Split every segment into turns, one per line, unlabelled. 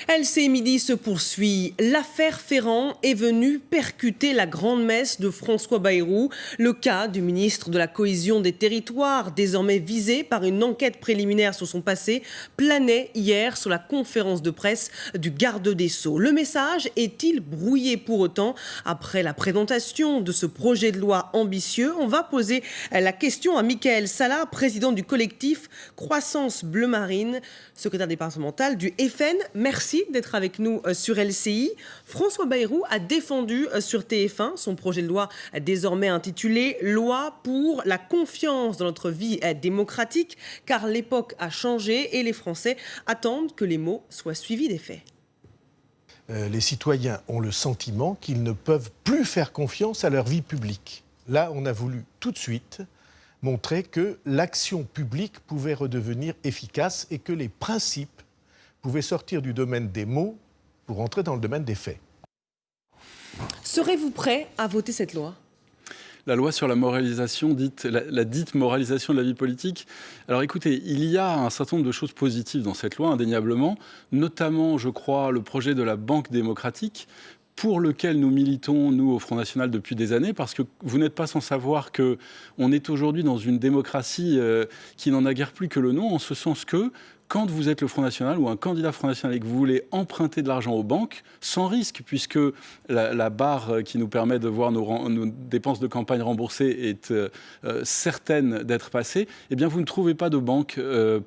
LCI Midi se poursuit. L'affaire Ferrand est venue percuter la grande messe de François Bayrou. Le cas du ministre de la Cohésion des Territoires, désormais visé par une enquête préliminaire sur son passé, planait hier sur la conférence de presse du garde des Sceaux. Le message est-il brouillé pour autant? Après la présentation de ce projet de loi ambitieux, on va poser la question à Michael Salah, président du collectif Croissance Bleu Marine, secrétaire départemental du FN. Merci d'être avec nous sur LCI. François Bayrou a défendu sur TF1 son projet de loi désormais intitulé « Loi pour la confiance dans notre vie démocratique » car l'époque a changé et les Français attendent que les mots soient suivis des faits.
Les citoyens ont le sentiment qu'ils ne peuvent plus faire confiance à leur vie publique. Là, on a voulu tout de suite montrer que l'action publique pouvait redevenir efficace et que les principes pouvaient sortir du domaine des mots pour entrer dans le domaine des faits.
Serez-vous prêt à voter cette loi ?
La loi sur la moralisation, la dite moralisation de la vie politique. Alors écoutez, il y a un certain nombre de choses positives dans cette loi, indéniablement, notamment, je crois, le projet de la Banque démocratique, pour lequel nous militons, nous, au Front National, depuis des années, parce que vous n'êtes pas sans savoir qu'on est aujourd'hui dans une démocratie qui n'en a guère plus que le nom, en ce sens que, quand vous êtes le Front National ou un candidat Front National et que vous voulez emprunter de l'argent aux banques, sans risque, puisque la barre qui nous permet de voir nos dépenses de campagne remboursées est certaine d'être passée, eh bien vous ne trouvez pas de banque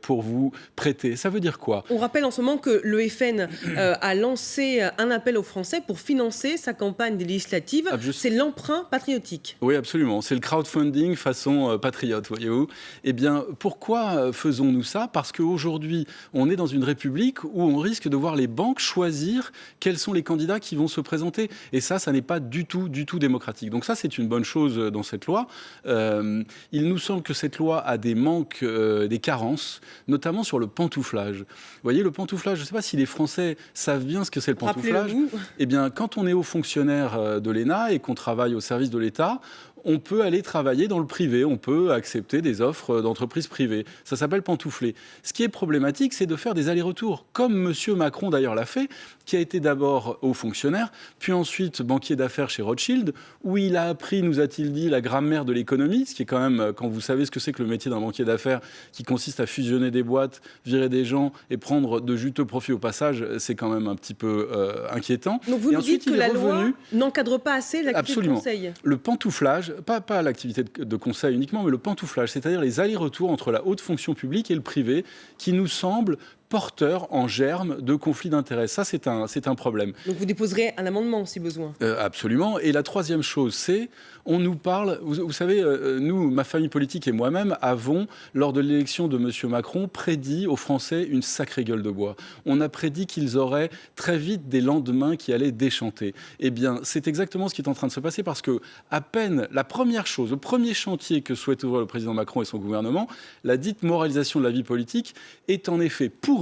pour vous prêter. Ça veut dire quoi ?
On rappelle en ce moment que le FN a lancé un appel aux Français pour financer sa campagne des législatives. C'est l'emprunt patriotique.
Oui, absolument. C'est le crowdfunding façon patriote, voyez-vous. Eh bien, pourquoi faisons-nous ça ? Parce qu'aujourd'hui, on est dans une république où on risque de voir les banques choisir quels sont les candidats qui vont se présenter. Et ça n'est pas du tout démocratique. Donc ça, c'est une bonne chose dans cette loi. Il nous semble que cette loi a des manques, des carences, notamment sur le pantouflage. Vous voyez, le pantouflage, je ne sais pas si les Français savent bien ce que c'est le pantouflage. Eh bien, quand on est haut fonctionnaire de l'ENA et qu'on travaille au service de l'État, on peut aller travailler dans le privé, on peut accepter des offres d'entreprises privées. Ça s'appelle pantoufler. Ce qui est problématique, c'est de faire des allers-retours, comme M. Macron d'ailleurs l'a fait, qui a été d'abord haut fonctionnaire, puis ensuite banquier d'affaires chez Rothschild, où il a appris, nous a-t-il dit, la grammaire de l'économie, ce qui est quand même, quand vous savez ce que c'est que le métier d'un banquier d'affaires, qui consiste à fusionner des boîtes, virer des gens et prendre de juteux profits au passage, c'est quand même un petit peu inquiétant.
Donc vous nous dites que la loi n'encadre pas assez l'activité de conseil.
Le pantouflage, pas l'activité de conseil uniquement, mais le pantouflage, c'est-à-dire les allers-retours entre la haute fonction publique et le privé, qui nous semble porteur en germe de conflits d'intérêts. Ça, c'est un problème.
Donc vous déposerez un amendement si besoin.
Absolument. Et la troisième chose, c'est, on nous parle, vous savez, nous, ma famille politique et moi-même, avons, lors de l'élection de M. Macron, prédit aux Français une sacrée gueule de bois. On a prédit qu'ils auraient très vite des lendemains qui allaient déchanter. Eh bien, c'est exactement ce qui est en train de se passer, parce que à peine la première chose, le premier chantier que souhaite ouvrir le président Macron et son gouvernement, la dite moralisation de la vie politique, est en effet pourrie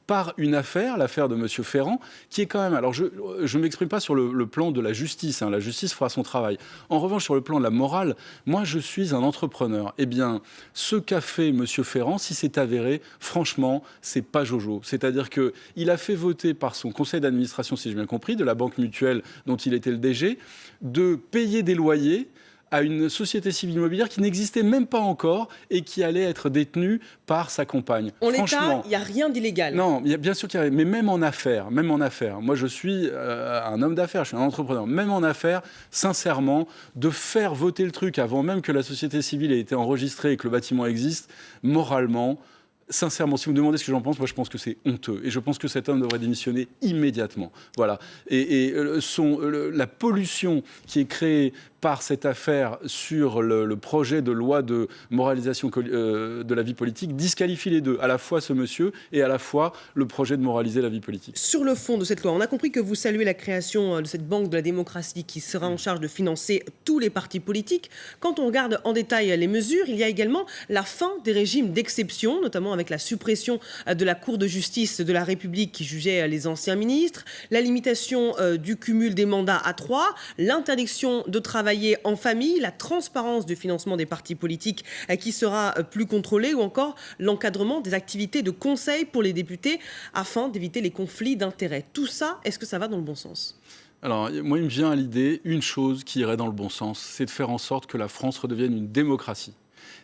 par une affaire, l'affaire de M. Ferrand, qui est quand même... Alors, je ne m'exprime pas sur le plan de la justice, la justice fera son travail. En revanche, sur le plan de la morale, moi, je suis un entrepreneur. Eh bien, ce qu'a fait M. Ferrand, si c'est avéré, franchement, c'est pas jojo. C'est-à-dire qu'il a fait voter par son conseil d'administration, si j'ai bien compris, de la banque mutuelle dont il était le DG, de payer des loyers à une société civile immobilière qui n'existait même pas encore et qui allait être détenue par sa compagne.
En l'état, il n'y a rien d'illégal.
Non, bien sûr qu'il y a, mais même en affaires, moi je suis un homme d'affaires, je suis un entrepreneur, même en affaires, sincèrement, de faire voter le truc avant même que la société civile ait été enregistrée et que le bâtiment existe, moralement, sincèrement, si vous me demandez ce que j'en pense, moi je pense que c'est honteux. Et je pense que cet homme devrait démissionner immédiatement. Voilà. Et la pollution qui est créée par cette affaire sur le projet de loi de moralisation de la vie politique disqualifie les deux, à la fois ce monsieur et à la fois le projet de moraliser la vie politique.
Sur le fond de cette loi, on a compris que vous saluez la création de cette banque de la démocratie qui sera en charge de financer tous les partis politiques. Quand on regarde en détail les mesures, il y a également la fin des régimes d'exception, notamment avec la suppression de la Cour de justice de la République qui jugeait les anciens ministres, la limitation du cumul des mandats à 3, l'interdiction de travailler travailler en famille, la transparence du financement des partis politiques qui sera plus contrôlée ou encore l'encadrement des activités de conseil pour les députés afin d'éviter les conflits d'intérêts. Tout ça, est-ce que ça va dans le bon sens ?
Alors, moi, il me vient à l'idée une chose qui irait dans le bon sens, c'est de faire en sorte que la France redevienne une démocratie.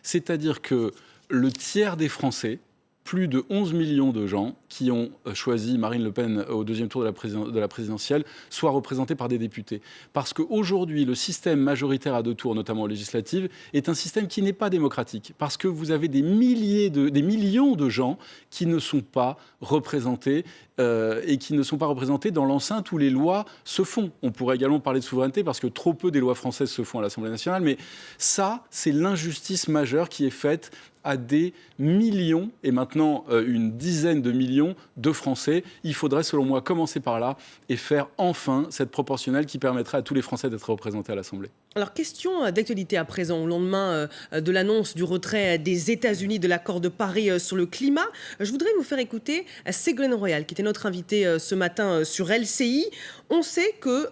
C'est-à-dire que le tiers des Français, plus de 11 millions de gens qui ont choisi Marine Le Pen au deuxième tour de la présidentielle, soient représentés par des députés. Parce qu'aujourd'hui, le système majoritaire à deux tours, notamment aux législatives, est un système qui n'est pas démocratique. Parce que vous avez des millions de gens qui ne sont pas représentés et qui ne sont pas représentés dans l'enceinte où les lois se font. On pourrait également parler de souveraineté parce que trop peu des lois françaises se font à l'Assemblée nationale. Mais ça, c'est l'injustice majeure qui est faite à des millions, et maintenant une dizaine de millions de Français. Il faudrait, selon moi, commencer par là et faire enfin cette proportionnelle qui permettrait à tous les Français d'être représentés à l'Assemblée.
Alors, question d'actualité à présent, au lendemain de l'annonce du retrait des États-Unis de l'accord de Paris sur le climat. Je voudrais vous faire écouter Ségolène Royal, qui était notre invitée ce matin sur LCI. On sait que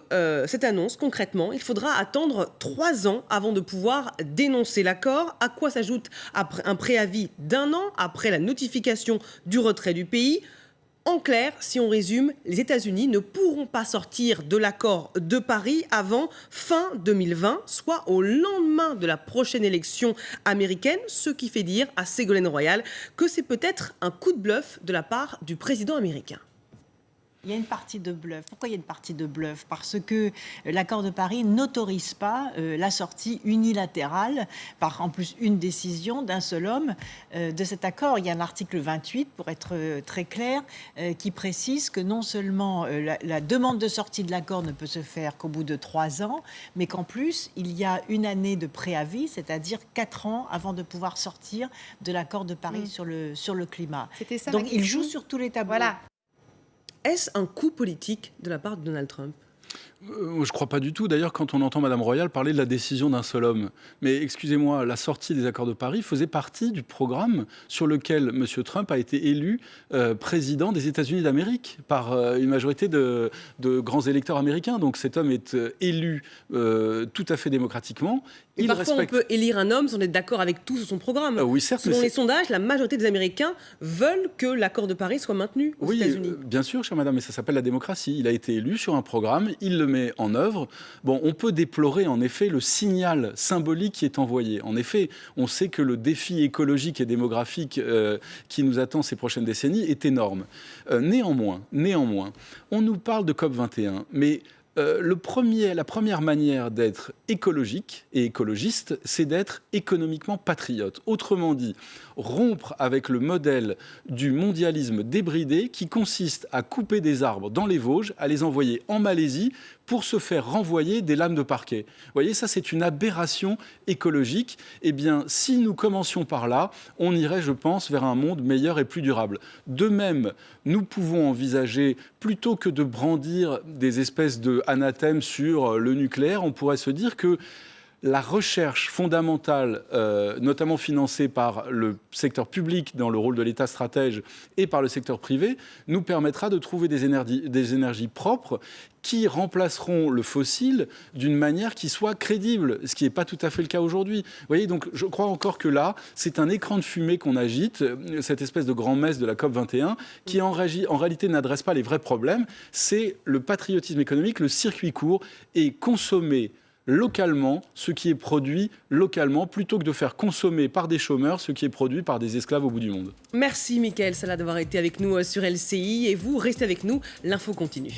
cette annonce, concrètement, il faudra attendre 3 ans avant de pouvoir dénoncer l'accord, à quoi s'ajoute un préavis d'1 an après la notification du retrait du pays. En clair, si on résume, les États-Unis ne pourront pas sortir de l'accord de Paris avant fin 2020, soit au lendemain de la prochaine élection américaine, ce qui fait dire à Ségolène Royal que c'est peut-être un coup de bluff de la part du président américain.
Il y a une partie de bluff. Pourquoi il y a une partie de bluff ? Parce que l'accord de Paris n'autorise pas la sortie unilatérale, par en plus une décision d'un seul homme de cet accord. Il y a un article 28, pour être très clair, qui précise que non seulement la demande de sortie de l'accord ne peut se faire qu'au bout de 3 ans, mais qu'en plus, il y a 1 année de préavis, c'est-à-dire 4 ans avant de pouvoir sortir de l'accord de Paris sur le climat.
C'était ça.
Donc il joue sur tous les tableaux.
Voilà.
Est-ce un coup politique de la part de Donald Trump ?
Je ne crois pas du tout. D'ailleurs, quand on entend Mme Royal parler de la décision d'un seul homme. Mais excusez-moi, la sortie des accords de Paris faisait partie du programme sur lequel M. Trump a été élu président des États-Unis d'Amérique par une majorité de grands électeurs américains. Donc cet homme est élu tout à fait démocratiquement.
Et parfois, on peut élire un homme sans être d'accord avec tout sur son programme.
Oui, certes.
Selon les sondages, la majorité des Américains veulent que l'accord de Paris soit maintenu aux États-Unis.
Bien sûr, chère madame, mais ça s'appelle la démocratie. Il a été élu sur un programme, il le met en œuvre. Bon, on peut déplorer en effet le signal symbolique qui est envoyé. En effet, on sait que le défi écologique et démographique qui nous attend ces prochaines décennies est énorme. Néanmoins, on nous parle de COP21, mais la première manière d'être écologique et écologiste, c'est d'être économiquement patriote. Autrement dit, rompre avec le modèle du mondialisme débridé qui consiste à couper des arbres dans les Vosges, à les envoyer en Malaisie pour se faire renvoyer des lames de parquet. Vous voyez, ça c'est une aberration écologique. Eh bien, si nous commencions par là, on irait, je pense, vers un monde meilleur et plus durable. De même, nous pouvons envisager, plutôt que de brandir des espèces d'anathèmes sur le nucléaire, on pourrait se dire que la recherche fondamentale, notamment financée par le secteur public dans le rôle de l'État stratège et par le secteur privé, nous permettra de trouver des énergies propres qui remplaceront le fossile d'une manière qui soit crédible, ce qui n'est pas tout à fait le cas aujourd'hui. Vous voyez, donc je crois encore que là, c'est un écran de fumée qu'on agite, cette espèce de grand-messe de la COP21, qui en réalité n'adresse pas les vrais problèmes. C'est le patriotisme économique, le circuit court et consommer localement ce qui est produit localement, plutôt que de faire consommer par des chômeurs ce qui est produit par des esclaves au bout du monde.
Merci Mickaël Salah d'avoir été avec nous sur LCI et vous, restez avec nous, l'info continue.